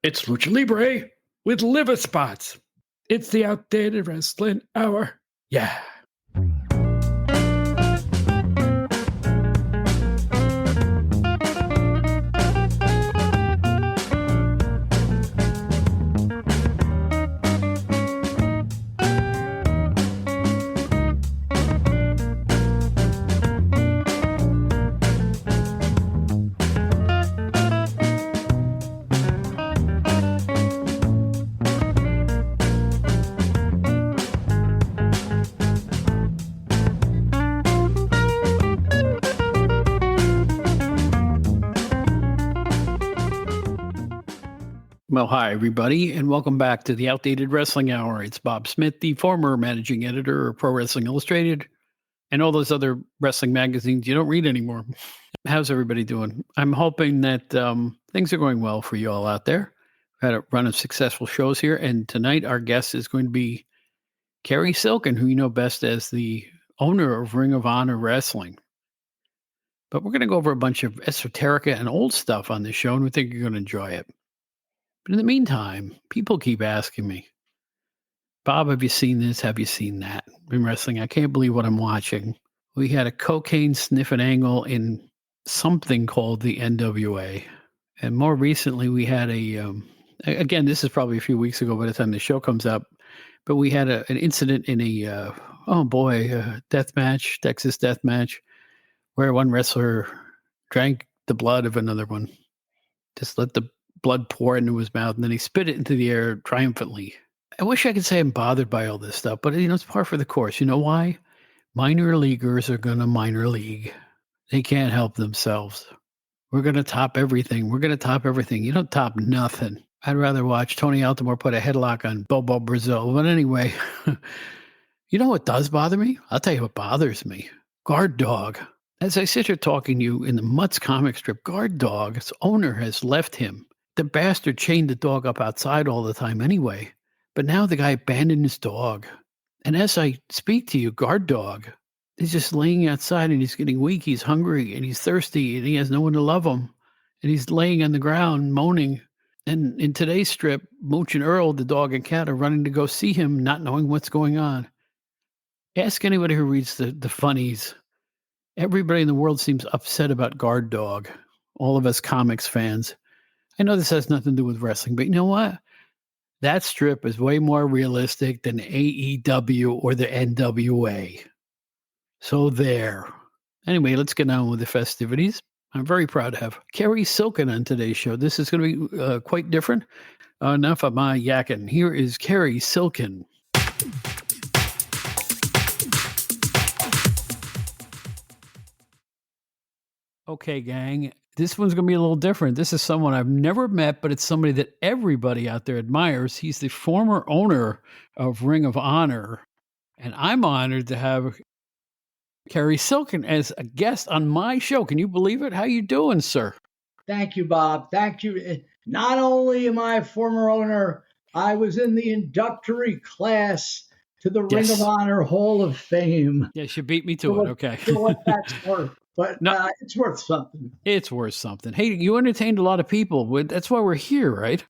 It's Lucha Libre with liver spots. It's the Outdated Wrestling Hour. Yeah. Well, hi, everybody, and welcome back to the Outdated Wrestling Hour. It's Bob Smith, the former managing editor of Pro Wrestling Illustrated and all those other wrestling magazines you don't read anymore. How's everybody doing? I'm hoping that things are going well for you all out there. We've had a run of successful shows here, and tonight our guest is going to be Cary Silkin, who you know best as the owner of Ring of Honor Wrestling. But we're going to go over a bunch of esoterica and old stuff on this show, and we think you're going to enjoy it. But in the meantime, people keep asking me, Bob, have you seen this? Have you seen that? In wrestling, I can't believe what I'm watching. We had a cocaine sniffing angle in something called the NWA. And more recently, we had again, this is probably a few weeks ago by the time the show comes up, but we had an incident in death match, Texas death match, where one wrestler drank the blood of another one. Just let the blood pour into his mouth, and then he spit it into the air triumphantly. I wish I could say I'm bothered by all this stuff, but it's par for the course. You know why? Minor leaguers are going to minor league. They can't help themselves. We're going to top everything. You don't top nothing. I'd rather watch Tony Altomare put a headlock on Bobo Brazil. But anyway, you know what does bother me? I'll tell you what bothers me. Guard Dog. As I sit here talking to you in the Mutts comic strip, Guard Dog, its owner has left him. The bastard chained the dog up outside all the time anyway. But now the guy abandoned his dog. And as I speak to you, Guard Dog is just laying outside and he's getting weak. He's hungry and he's thirsty and he has no one to love him. And he's laying on the ground moaning. And in today's strip, Mooch and Earl, the dog and cat, are running to go see him, not knowing what's going on. Ask anybody who reads the funnies. Everybody in the world seems upset about Guard Dog. All of us comics fans. I know this has nothing to do with wrestling, but you know what? That strip is way more realistic than AEW or the NWA. So there. Anyway, let's get on with the festivities. I'm very proud to have Cary Silkin on today's show. This is going to be quite different. Enough of my yakking. Here is Cary Silkin. Okay, gang. This one's going to be a little different. This is someone I've never met, but it's somebody that everybody out there admires. He's the former owner of Ring of Honor, and I'm honored to have Cary Silkin as a guest on my show. Can you believe it? How you doing, sir? Thank you, Bob. Thank you. Not only am I a former owner, I was in the inductory class to the Ring of Honor Hall of Fame. Yes, you beat me to it. Okay. For what that's worth. But no, it's worth something. It's worth something. Hey, you entertained a lot of people. That's why we're here, right?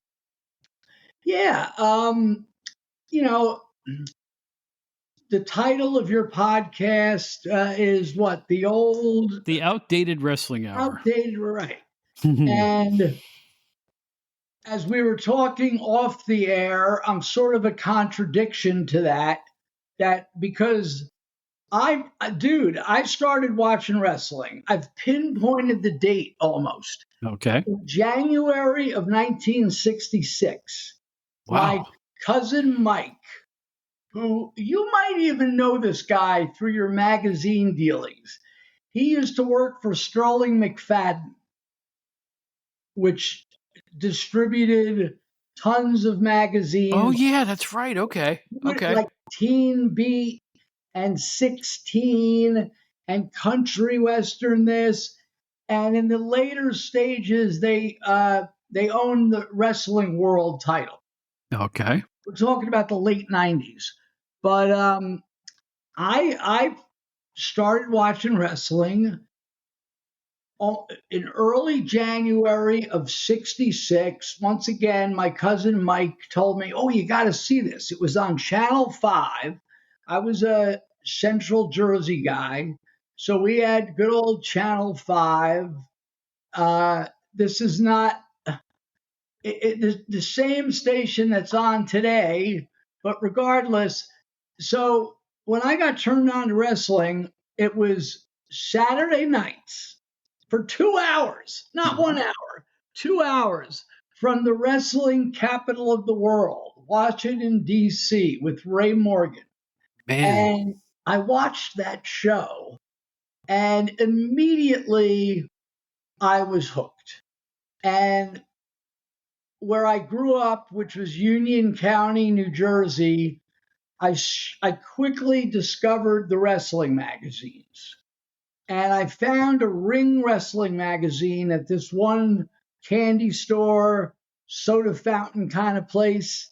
Yeah. The title of your podcast is what? The Outdated Wrestling Hour. Outdated, right. And as we were talking off the air, I'm sort of a contradiction to that because I started watching wrestling. I've pinpointed the date almost. Okay. January of 1966. Wow. My cousin Mike, who you might even know this guy through your magazine dealings. He used to work for Sterling McFadden, which distributed tons of magazines. Oh, yeah, that's right. Okay. Like Teen Beat and 16 and Country Western this. And in the later stages, they own the Wrestling World title. Okay. We're talking about the late 90s. But I started watching wrestling in early January of '66. Once again, my cousin Mike told me, "Oh, you got to see this." It was on Channel 5. I was a Central Jersey guy, so we had good old Channel 5. This is not the same station that's on today, but regardless. So when I got turned on to wrestling, it was Saturday nights for 2 hours, not 1 hour, 2 hours from the wrestling capital of the world, Washington, D.C., with Ray Morgan. Man. And I watched that show, and immediately I was hooked. And where I grew up, which was Union County, New Jersey, I quickly discovered the wrestling magazines. And I found a ring wrestling magazine at this one candy store, soda fountain kind of place.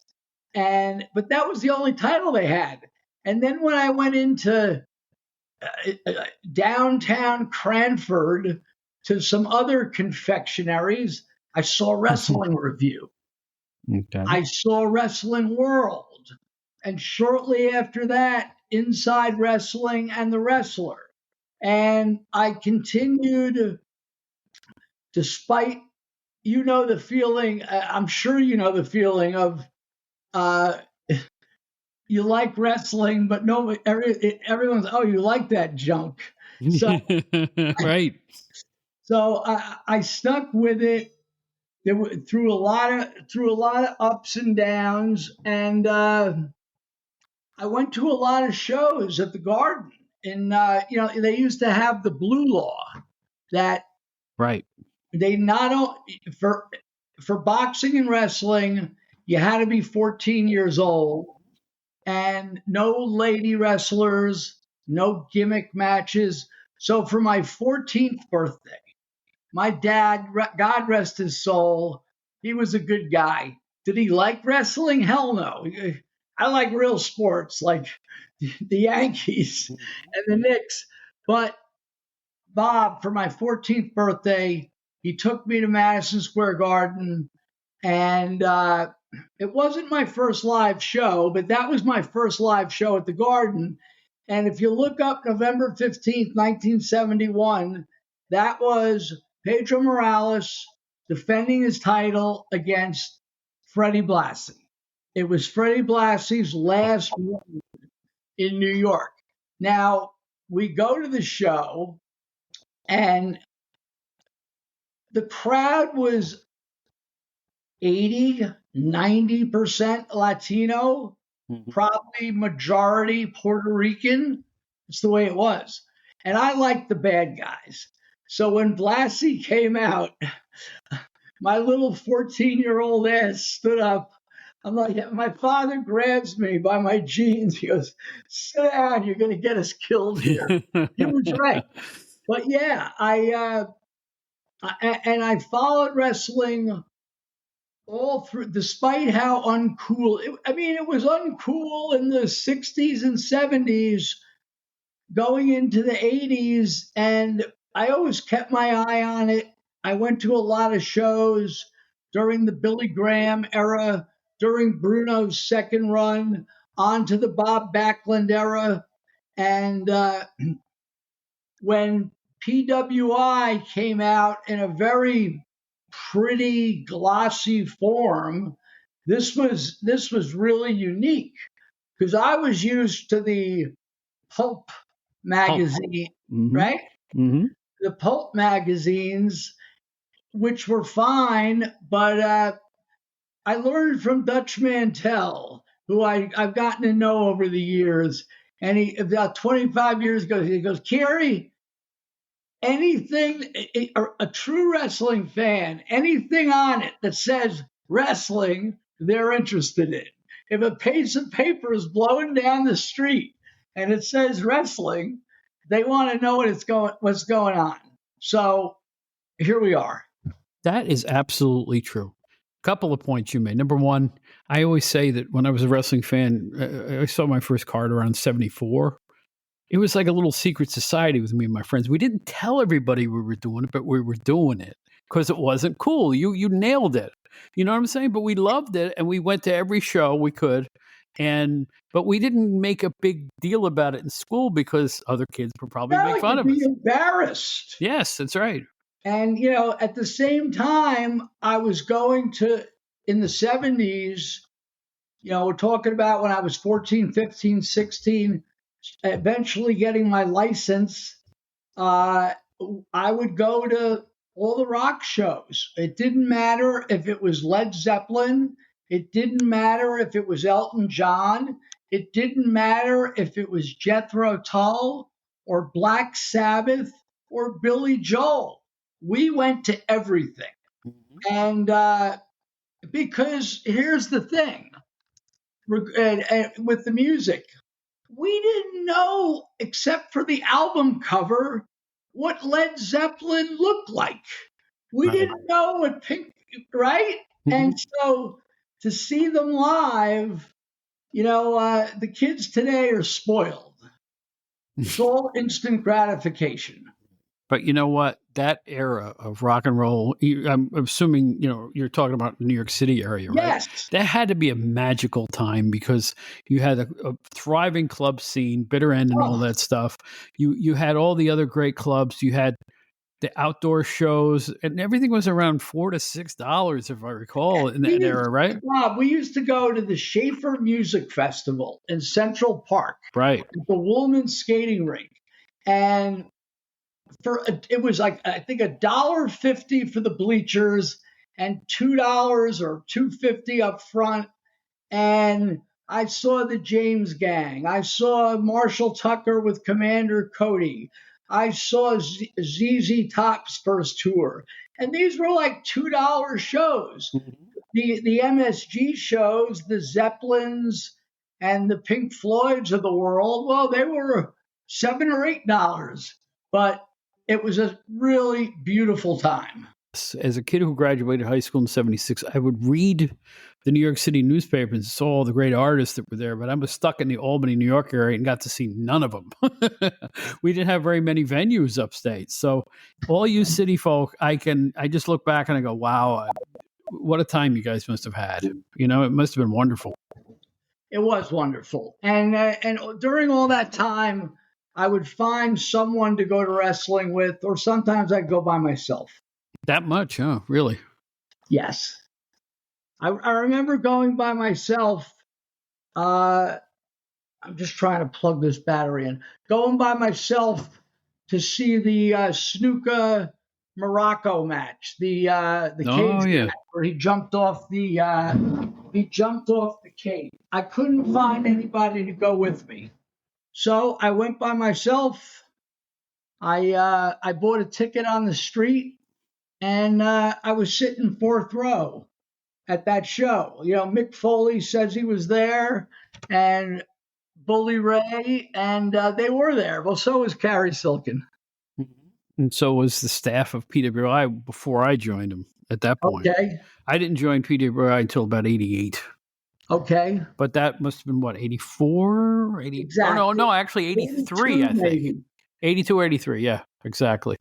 But that was the only title they had. And then when I went into downtown Cranford to some other confectionaries, I saw Wrestling Review. Okay. I saw Wrestling World. And shortly after that, Inside Wrestling and The Wrestler. And I continued, despite, the feeling, I'm sure you know the feeling of you like wrestling, but no, everyone's, oh, you like that junk. So, right. So I stuck with it. Through a lot of ups and downs, and I went to a lot of shows at the Garden. And they used to have the blue law that right. They not only for boxing and wrestling, you had to be 14 years old, and no lady wrestlers, no gimmick matches. So for my 14th birthday, my dad, God rest his soul, he was a good guy. Did he like wrestling? Hell no. I like real sports like the Yankees and the Knicks. But Bob, for my 14th birthday, he took me to Madison Square Garden. And it wasn't my first live show, but that was my first live show at the Garden. And if you look up November 15th, 1971, that was Pedro Morales defending his title against Freddie Blassie. It was Freddie Blassie's last one in New York. Now, we go to the show, and the crowd was 80, 90% Latino, probably majority Puerto Rican. It's the way it was. And I liked the bad guys. So when Blassie came out, my little 14-year-old ass stood up. I'm like, my father grabs me by my jeans. He goes, "Sit down, you're going to get us killed here." He was right. But yeah, I followed wrestling all through, despite how uncool. It was uncool in the 60s and 70s, going into the 80s, and I always kept my eye on it. I went to a lot of shows during the Billy Graham era, during Bruno's second run, onto the Bob Backlund era, and when PWI came out in a very pretty glossy form, this was really unique because I was used to the pulp magazine, right? Mm-hmm. The pulp magazines, which were fine, but I learned from Dutch Mantel, who I've gotten to know over the years, and he about 25 years ago he goes, "Cary, anything, a true wrestling fan, anything on it that says wrestling, they're interested in. If a piece of paper is blowing down the street and it says wrestling, they want to know what's going on." So here we are. That is absolutely true. Couple of points you made. Number one, I always say that when I was a wrestling fan, I saw my first card around 74. It was like a little secret society with me and my friends. We didn't tell everybody we were doing it, but we were doing it because it wasn't cool. You nailed it. You know what I'm saying? But we loved it, and we went to every show we could. But we didn't make a big deal about it in school because other kids would probably make fun you'd of be us. embarrassed. Yes, that's right. And, at the same time, I was going to, in the 70s, we're talking about when I was 14, 15, 16, eventually getting my license. I would go to all the rock shows. It didn't matter if it was Led Zeppelin. It didn't matter if it was Elton John. It didn't matter if it was Jethro Tull or Black Sabbath or Billy Joel. We went to everything. And because here's the thing with the music, we didn't know, except for the album cover, what Led Zeppelin looked like. We didn't know what Pink, right? And so to see them live, the kids today are spoiled. It's all instant gratification. But you know what? That era of rock and roll, I'm assuming, you're talking about the New York City area, right? Yes. That had to be a magical time because you had a thriving club scene, Bitter End and all that stuff. You had all the other great clubs. You had the outdoor shows, and everything was around $4 to $6, if I recall, in that era, right? Bob, we used to go to the Schaefer Music Festival in Central Park, right? At the Woolman Skating Rink, and it was like, I think, $1.50 for the bleachers and $2 or $2.50 up front. And I saw the James Gang. I saw Marshall Tucker with Commander Cody. I saw ZZ Top's first tour. And these were like $2 shows. The MSG shows, the Zeppelins and the Pink Floyds of the world, well, they were $7 or $8. But it was a really beautiful time. As a kid who graduated high school in 76, I would read the New York City newspaper and saw all the great artists that were there, but I was stuck in the Albany, New York area and got to see none of them. We didn't have very many venues upstate. So all you city folk, I just look back and I go, wow, what a time you guys must have had. It must have been wonderful. It was wonderful. And during all that time, I would find someone to go to wrestling with, or sometimes I'd go by myself. That much, huh? Really? Yes. I remember going by myself. I'm just trying to plug this battery in. Going by myself to see the Snuka Morocco match, the cage match where he jumped off the cage. I couldn't find anybody to go with me. So I went by myself. I bought a ticket on the street, and I was sitting 4th row at that show. Mick Foley says he was there, and Bully Ray, and they were there. Well, so was Cary Silkin. And so was the staff of PWI before I joined them at that point. Okay. I didn't join PWI until about 88. Okay. But that must have been what, 84? 80? Exactly. Oh, no, actually 83, I think. Maybe. 82 or 83, yeah, exactly.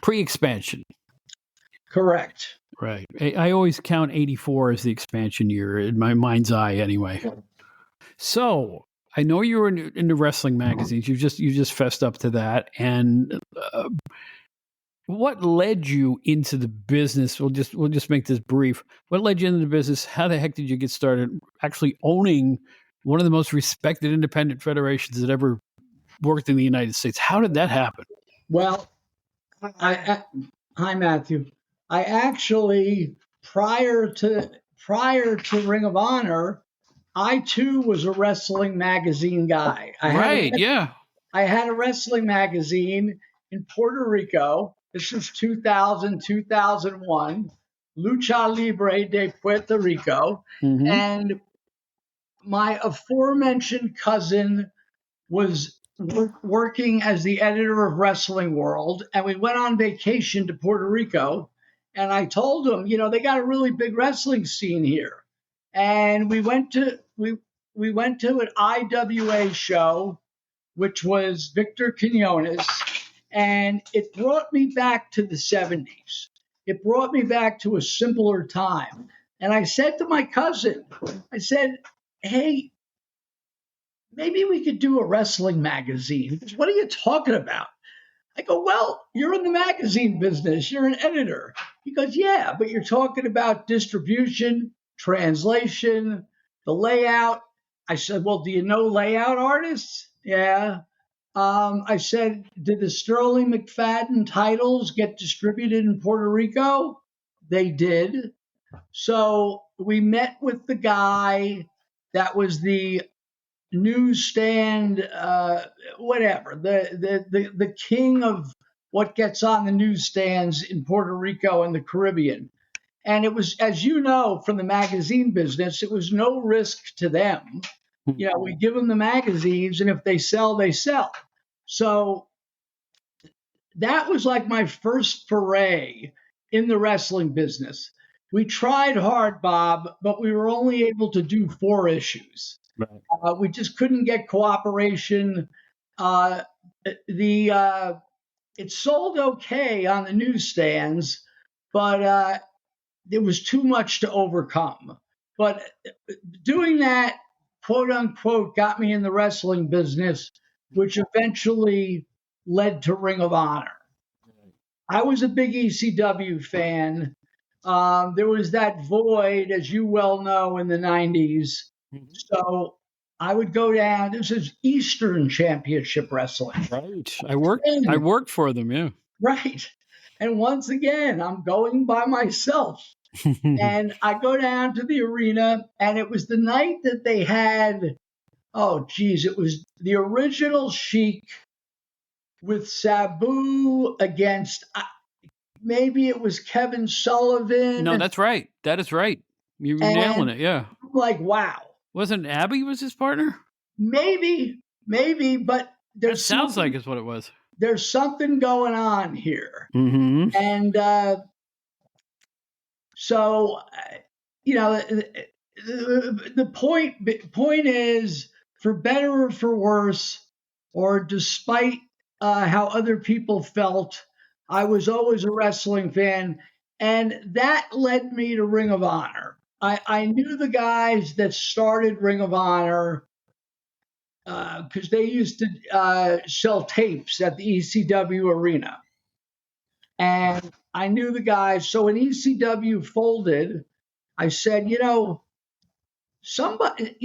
Pre-expansion. Correct. Right. I always count 84 as the expansion year in my mind's eye anyway. So I know you were in the wrestling magazines. You just fessed up to that. And what led you into the business? We'll just make this brief. What led you into the business? How the heck did you get started actually owning one of the most respected independent federations that ever worked in the United States? How did that happen? Well, hi Matthew. I actually prior to Ring of Honor, I too was a wrestling magazine guy. I had a wrestling magazine in Puerto Rico. This was 2000, 2001, Lucha Libre de Puerto Rico. Mm-hmm. And my aforementioned cousin was working as the editor of Wrestling World, and we went on vacation to Puerto Rico. And I told him, they got a really big wrestling scene here. And we went to an IWA show which was Victor Quinones, and it brought me back to the 70s. It brought me back to a simpler time. And I said to my cousin, I said, hey, maybe we could do a wrestling magazine. He goes, what are you talking about? I go, well, you're in the magazine business. You're an editor. He goes, yeah, but you're talking about distribution, translation, the layout. I said, well, do you know layout artists? Yeah. I said, did the Sterling McFadden titles get distributed in Puerto Rico? They did. So we met with the guy that was the newsstand, whatever, the king of what gets on the newsstands in Puerto Rico and the Caribbean. And it was, as you know, from the magazine business, it was no risk to them. We give them the magazines, and if they sell, they sell. So that was like my first foray in the wrestling business. We tried hard, Bob, but we were only able to do 4 issues. Right. We just couldn't get cooperation. It sold okay on the newsstands, but there was too much to overcome. But doing that, quote unquote, got me in the wrestling business, which eventually led to Ring of Honor. I was a big ECW fan. There was that void, as you well know, in the 90s. So I would go down. This is Eastern Championship Wrestling. Right. I worked for them, yeah. Right. And once again, I'm going by myself. And I go down to the arena, and it was the night that they had, it was the original Sheik with Sabu against, maybe it was Kevin Sullivan. No, that's right. That is right. You're nailing it, yeah. I'm like, wow. Wasn't Abby was his partner? Maybe, but that sounds like it's what it was. There's something going on here. Mm-hmm. And so, the point is, for better or for worse, or despite how other people felt, I was always a wrestling fan, and that led me to Ring of Honor. I knew the guys that started Ring of Honor because they used to sell tapes at the ECW arena. And I knew the guys. So when ECW folded, I said, somebody,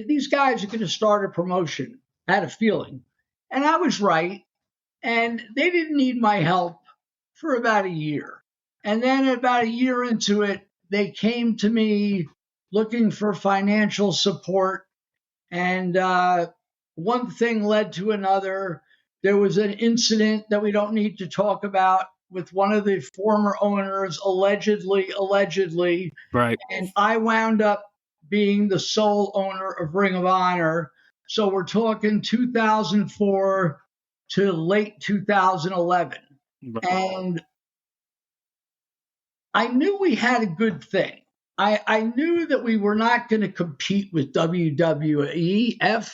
these guys are going to start a promotion. I had a feeling. And I was right. And they didn't need my help for about a year. And then about a year into it, they came to me looking for financial support. And one thing led to another. There was an incident that we don't need to talk about with one of the former owners, allegedly. Right. And I wound up being the sole owner of Ring of Honor. So we're talking 2004 to late 2011. Right. And I knew we had a good thing. I knew that we were not going to compete with WWF.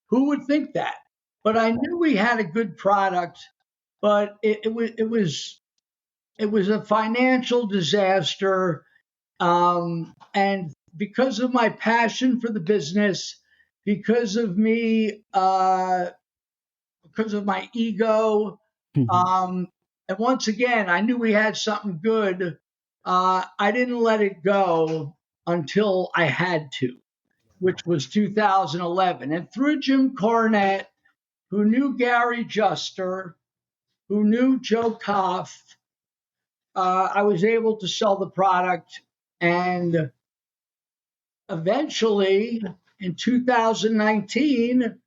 Who would think that? But I knew we had a good product. But it was a financial disaster, and because of my passion for the business, because of me, because of my ego, and once again, I knew we had something good. I didn't let it go until I had to, which was 2011, and through Jim Cornette, who knew Gary Juster, who knew Joe Koff, I was able to sell the product. And eventually, in 2019,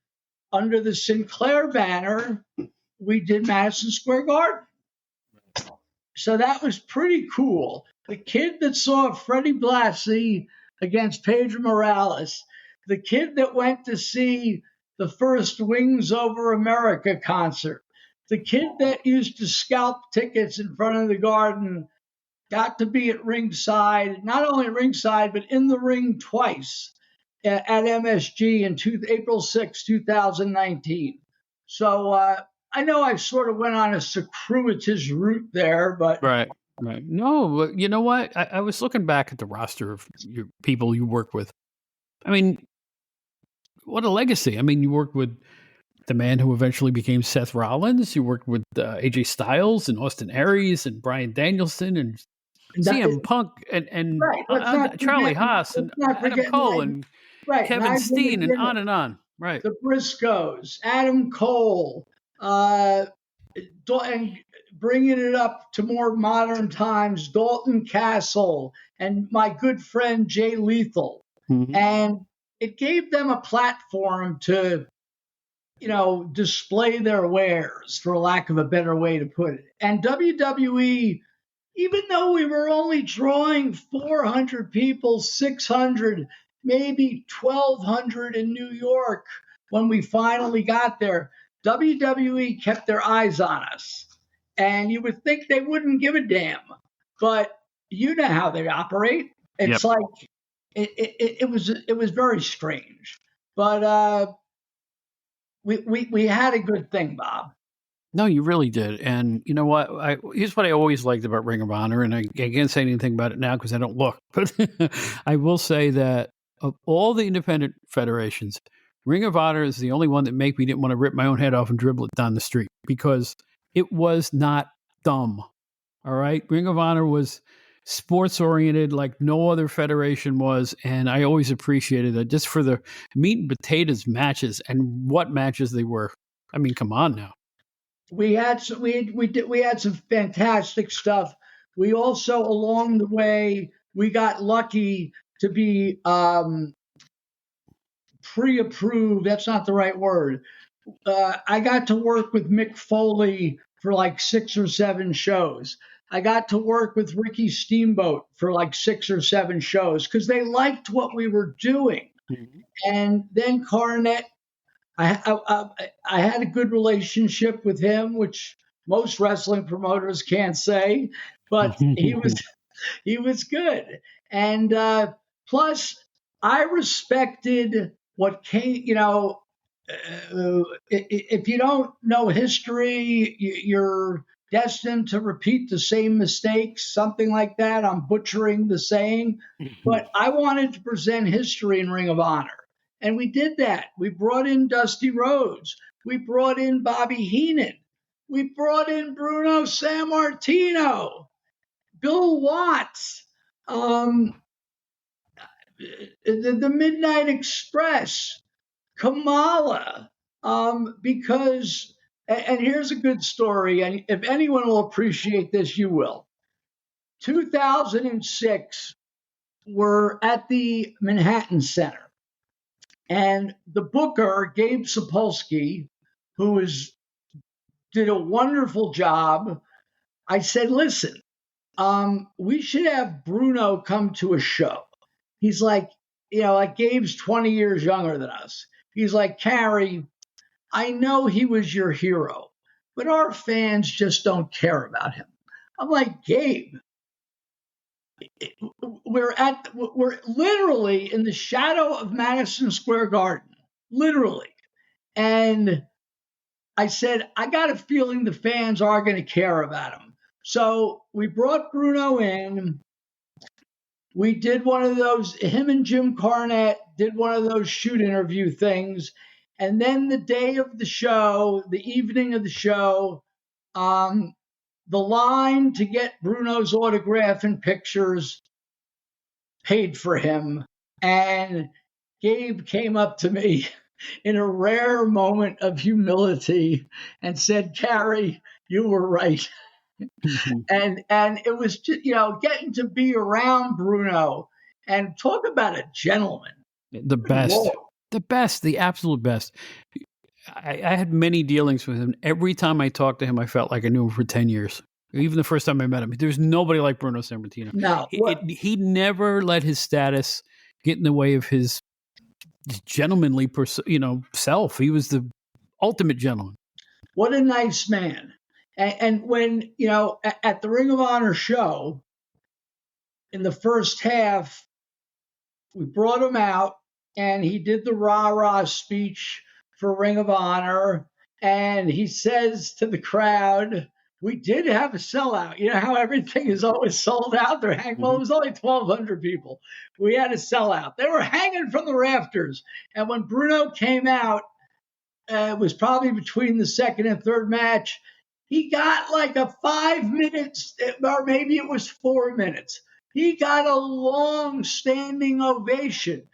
under the Sinclair banner, we did Madison Square Garden. So that was pretty cool. The kid that saw Freddie Blassie against Pedro Morales, the kid that went to see the first Wings Over America concert, the kid that used to scalp tickets in front of the Garden, got to be at ringside, not only ringside, but in the ring twice at MSG in April 6, 2019. So I know I sort of went on a circuitous route there, but Right. No, but you know what? I was looking back at the roster of your people you work with. I mean, what a legacy. I mean, you worked with the man who eventually became Seth Rollins. You worked with AJ Styles and Austin Aries and Bryan Danielson and that, CM Punk and right. Let's not Charlie forget. Haas and Let's not Adam forget Cole and right. Kevin Nigel Steen and McGuinness, on. Right. the Briscoes, Adam Cole, uh, and bringing it up to more modern times, Dalton Castle and my good friend Jay Lethal. Mm-hmm. And it gave them a platform to, display their wares, for lack of a better way to put it. And WWE, even though we were only drawing 400 people, 600, maybe 1,200 in New York when we finally got there, WWE kept their eyes on us. And you would think they wouldn't give a damn, but you know how they operate. It's like it was very strange, but we had a good thing, Bob. No, you really did. And you know what? Here's what I always liked about Ring of Honor, and I can't say anything about it now because I don't look. But I will say that of all the independent federations, Ring of Honor is the only one that make me didn't want to rip my own head off and dribble it down the street because it was not dumb. All right, Ring of Honor was sports oriented like no other federation was, and I always appreciated that just for the meat and potatoes matches and what matches they were. I mean, come on now. We had some fantastic stuff. We also, along the way, we got lucky to be pre-approved. That's not the right word. I got to work with Mick Foley for like 6 or 7 shows. I got to work with Ricky Steamboat for like 6 or 7 shows because they liked what we were doing. Mm-hmm. And then Cornette, I had a good relationship with him, which most wrestling promoters can't say, but he was good. And plus, I respected what came. If you don't know history, you're destined to repeat the same mistakes, something like that. I'm butchering the saying, but I wanted to present history in Ring of Honor. And we did that. We brought in Dusty Rhodes. We brought in Bobby Heenan. We brought in Bruno Sammartino, Bill Watts, the Midnight Express, Kamala, because, and here's a good story, and if anyone will appreciate this, you will. 2006, we're at the Manhattan Center. And the booker, Gabe Sapolsky, did a wonderful job. I said, listen, we should have Bruno come to a show. He's like, like Gabe's 20 years younger than us. He's like, Cary, I know he was your hero, but our fans just don't care about him. I'm like, Gabe, we're literally in the shadow of Madison Square Garden, literally. And I said, I got a feeling the fans are going to care about him. So we brought Bruno in. We did one of those, him and Jim Cornette did one of those shoot interview things. And then the day of the show, the evening of the show, the line to get Bruno's autograph and pictures paid for him. And Gabe came up to me in a rare moment of humility and said, Cary, you were right. and it was just, getting to be around Bruno and talk about a gentleman. The best. The best, the absolute best. I had many dealings with him. Every time I talked to him, I felt like I knew him for 10 years. Even the first time I met him, there's nobody like Bruno Sammartino. No, he never let his status get in the way of his gentlemanly, self. He was the ultimate gentleman. What a nice man. And when, at the Ring of Honor show, in the first half, we brought him out and he did the rah-rah speech for Ring of Honor. and he says to the crowd, we did have a sellout. You know how everything is always sold out? They're hanging. Well, it was only 1,200 people. We had a sellout. They were hanging from the rafters. And when Bruno came out, it was probably between the second and third match. He got like a 5 minutes, or maybe it was 4 minutes. He got a long standing ovation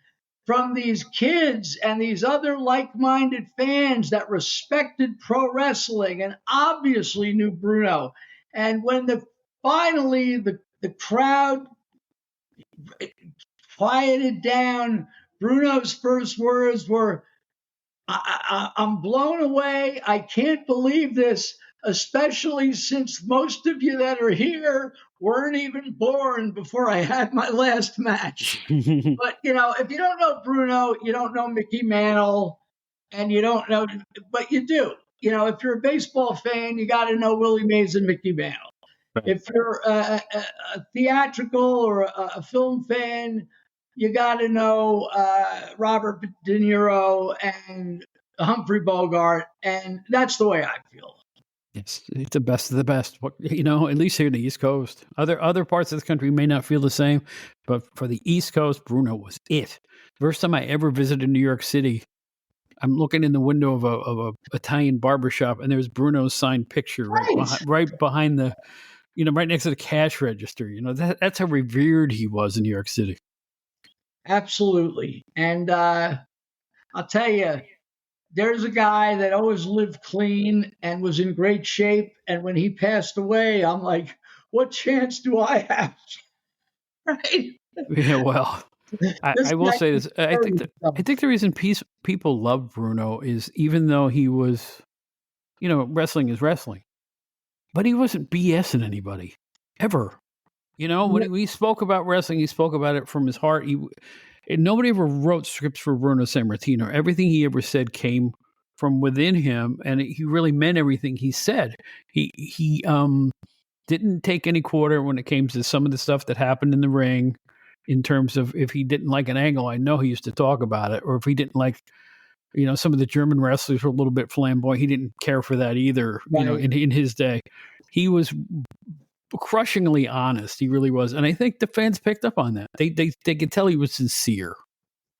from these kids and these other like-minded fans that respected pro wrestling and obviously knew Bruno. And when finally the crowd quieted down, Bruno's first words were, I'm blown away. I can't believe this, especially since most of you that are here weren't even born before I had my last match. But, if you don't know Bruno, you don't know Mickey Mantle, and you don't know, but you do. If you're a baseball fan, you got to know Willie Mays and Mickey Mantle. Right. If you're a theatrical or a film fan, you got to know Robert De Niro and Humphrey Bogart, and that's the way I feel. It's the best of the best. At least here in the East Coast. Other parts of the country may not feel the same, but for the East Coast, Bruno was it. First time I ever visited New York City, I'm looking in the window of a Italian barbershop, and there's Bruno's signed picture right behind the, right next to the cash register. That's how revered he was in New York City. Absolutely. And I'll tell you, there's a guy that always lived clean and was in great shape. And when he passed away, I'm like, what chance do I have? Right? Yeah, well, I will say this. I think the reason people love Bruno is even though he was, wrestling is wrestling, but he wasn't BSing anybody ever. When we spoke about wrestling, he spoke about it from his heart. And nobody ever wrote scripts for Bruno Sammartino. Everything he ever said came from within him, and he really meant everything he said. He didn't take any quarter when it came to some of the stuff that happened in the ring. In terms of if he didn't like an angle, I know he used to talk about it. Or if he didn't like, some of the German wrestlers were a little bit flamboyant. He didn't care for that either. Right. In his day, he was crushingly honest. He really was. And I think the fans picked up on that. They could tell he was sincere.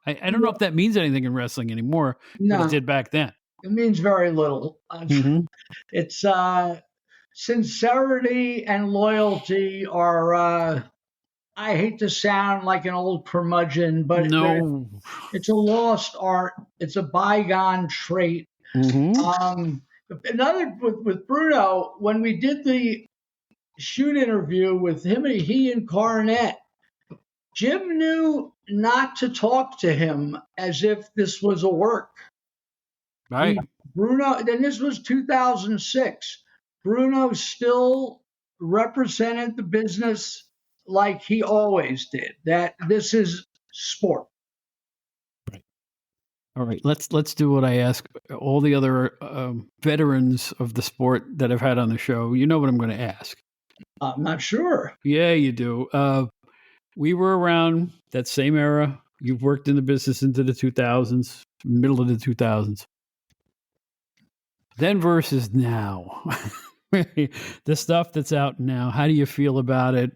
I don't know if that means anything in wrestling anymore, but it did back then. It means very little. It's sincerity and loyalty are, I hate to sound like an old curmudgeon, but it's a lost art. It's a bygone trait. Another with Bruno, when we did the shoot interview with him, he and Cornette, Jim knew not to talk to him as if this was a work. Right. Bruno, and this was 2006. Bruno still represented the business like he always did. That this is sport. Right. All right. Let's do what I ask all the other veterans of the sport that I've had on the show. You know what I'm going to ask. I'm not sure. Yeah, you do. We were around that same era. You've worked in the business into the 2000s, middle of the 2000s. Then versus now. The stuff that's out now. How do you feel about it?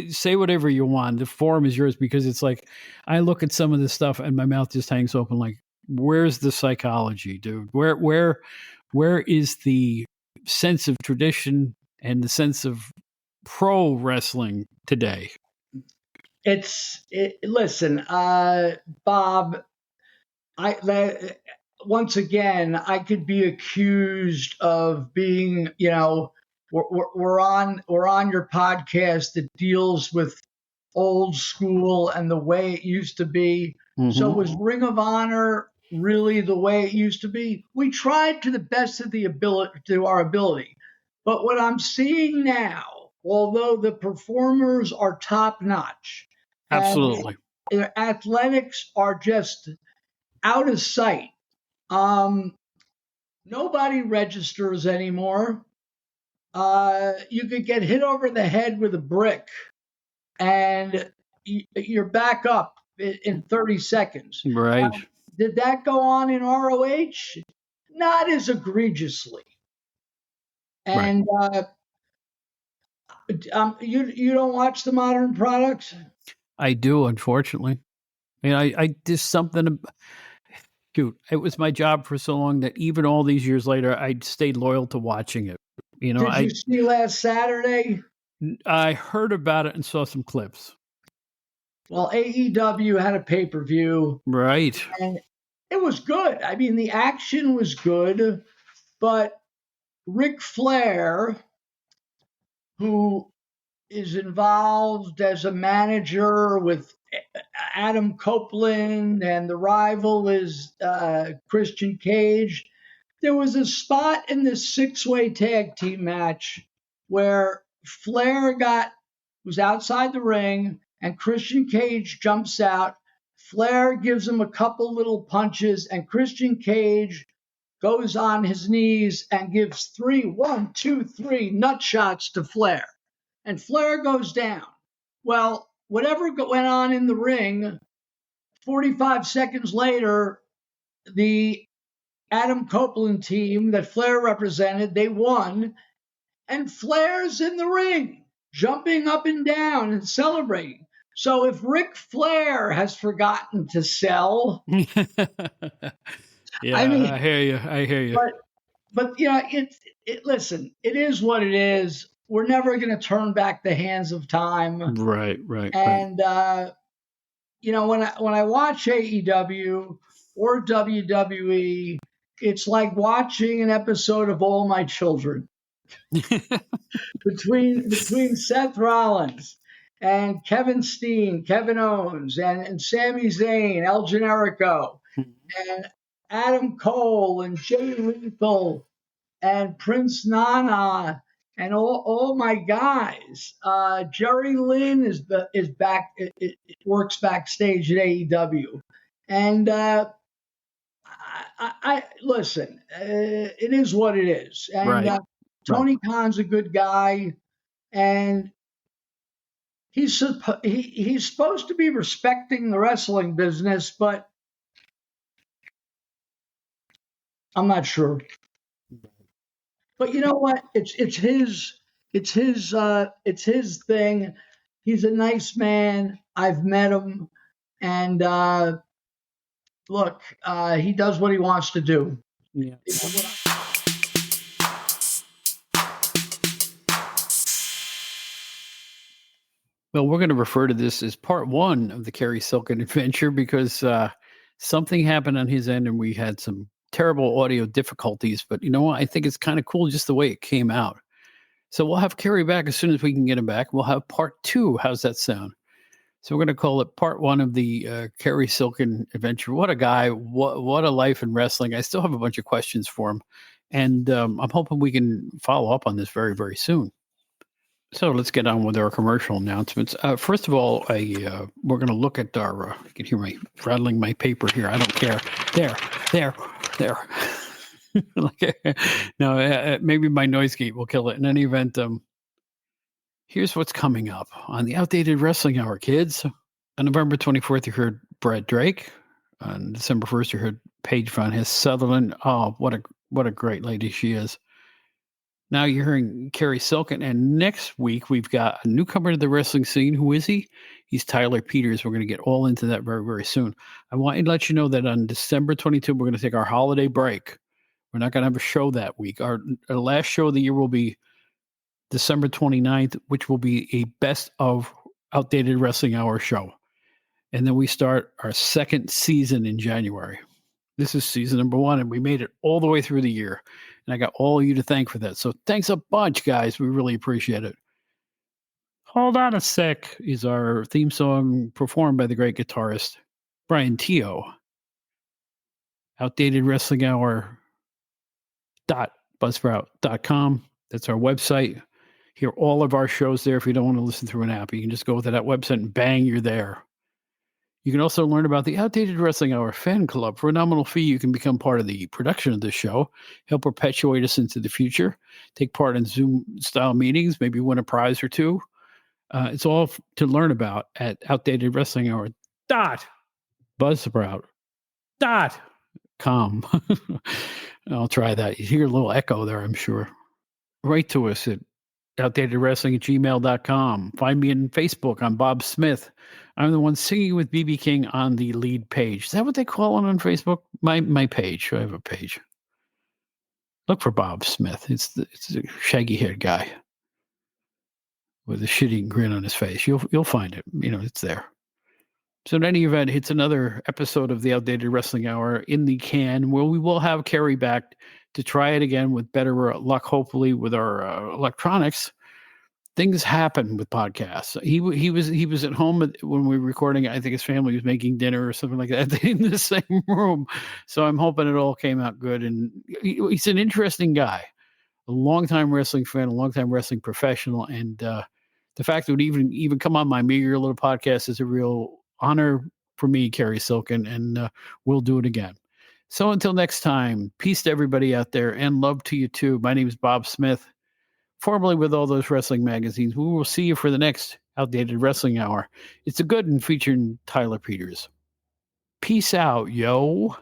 Say whatever you want. The forum is yours, because it's like I look at some of this stuff and my mouth just hangs open. Like, where's the psychology, dude? Where is the sense of tradition and the sense of pro wrestling today? Listen, Bob, once again, I could be accused of being, we're on your podcast that deals with old school and the way it used to be. So was Ring of Honor really the way it used to be? We tried to the best of our ability. But what I'm seeing now, although the performers are top notch, absolutely, their athletics are just out of sight. Nobody registers anymore. You could get hit over the head with a brick and you're back up in 30 seconds. Right. Did that go on in ROH? not as egregiously. Right. And you don't watch the modern products? I do, unfortunately. I mean, I did something. Shoot, it was my job for so long that even all these years later, I stayed loyal to watching it. You know, Did you see last Saturday? I heard about it and saw some clips. Well, AEW had a pay-per-view, Right. and it was good. I mean, the action was good, but Ric Flair, who is involved as a manager with Adam Copeland, and the rival is Christian Cage. There was a spot in this six-way tag team match where Flair was outside the ring, and Christian Cage jumps out. Flair gives him a couple little punches, and Christian Cage goes on his knees and gives 1, 2, 3 nut shots to Flair. And Flair goes down. Well, whatever went on in the ring, 45 seconds later, the Adam Copeland team that Flair represented, they won. And Flair's in the ring, jumping up and down and celebrating. So if Ric Flair has forgotten to sell, Yeah, I mean, I hear you. I hear you. but yeah, listen, it is what it is. We're never going to turn back the hands of time. Right. And when I watch AEW or WWE, it's like watching an episode of All My Children. between Seth Rollins and Kevin Steen, Kevin Owens, and Sami Zayn, El Generico, and Adam Cole and Jay Lethal and Prince Nana and all my guys. Jerry Lynn is back. It works backstage at AEW, and I listen. It is what it is, and Right. Tony Khan's a good guy, and he's supposed to be respecting the wrestling business, but I'm not sure. But you know what? It's his thing. He's a nice man. I've met him, and look, he does what he wants to do. Yeah. Well, we're going to refer to this as part one of the Cary Silkin adventure because something happened on his end and we had some terrible audio difficulties. But you know what? I think it's kind of cool just the way it came out. So we'll have Cary back as soon as we can get him back. We'll have part two. How's that sound? So we're going to call it part one of the Cary Silkin adventure. What a guy. What a life in wrestling. I still have a bunch of questions for him. And I'm hoping we can follow up on this very, very soon. So let's get on with our commercial announcements. First of all, we're going to look at our. You can hear me rattling my paper here. I don't care. There. No, maybe my noise gate will kill it. In any event, here's what's coming up on the Outdated Wrestling Hour, kids. On November 24th, you heard Brad Drake. On December 1st, you heard Paige Von Hess Sutherland. Oh, what a great lady she is. Now you're hearing Cary Silkin, and next week we've got a newcomer to the wrestling scene. Who is he? He's Tyler Peters. We're going to get all into that very, very soon. I want to let you know that on December 22, we're going to take our holiday break. We're not going to have a show that week. Our last show of the year will be December 29th, which will be a best of Outdated Wrestling Hour show. And then we start our second season in January. This is season number 1, and we made it all the way through the year. And I got all of you to thank for that. So thanks a bunch, guys. We really appreciate it. Hold On a Sec is our theme song performed by the great guitarist Brian Teo. Outdated Wrestling Hour .buzzsprout.com. That's our website. Hear all of our shows there. If you don't want to listen through an app, you can just go to that website and bang, you're there. You can also learn about the Outdated Wrestling Hour fan club. For a nominal fee, you can become part of the production of this show, help perpetuate us into the future, take part in Zoom-style meetings, maybe win a prize or two. It's all to learn about at Outdated Wrestling Hour .buzzsprout.com. I'll try that. You hear a little echo there, I'm sure. Write to us at outdatedwrestling@gmail.com. Find me on Facebook. I'm Bob Smith. I'm the one singing with BB King on the lead page. Is that what they call it on Facebook? My page. I have a page. Look for Bob Smith. It's the shaggy-haired guy with a shitty grin on his face. You'll find it. It's there. So in any event, it's another episode of the Outdated Wrestling Hour in the can, where we will have Cary back to try it again with better luck, hopefully, with our electronics. Things happen with podcasts. He was at home when we were recording. I think his family was making dinner or something like that in the same room. So I'm hoping it all came out good. And he's an interesting guy, a longtime wrestling fan, a longtime wrestling professional, and the fact that it would even come on my meager little podcast is a real honor for me, Cary Silkin, and we'll do it again. So until next time, peace to everybody out there and love to you too. My name is Bob Smith, formerly with all those wrestling magazines. We will see you for the next Outdated Wrestling Hour. It's a good one featuring Tyler Peters. Peace out, yo.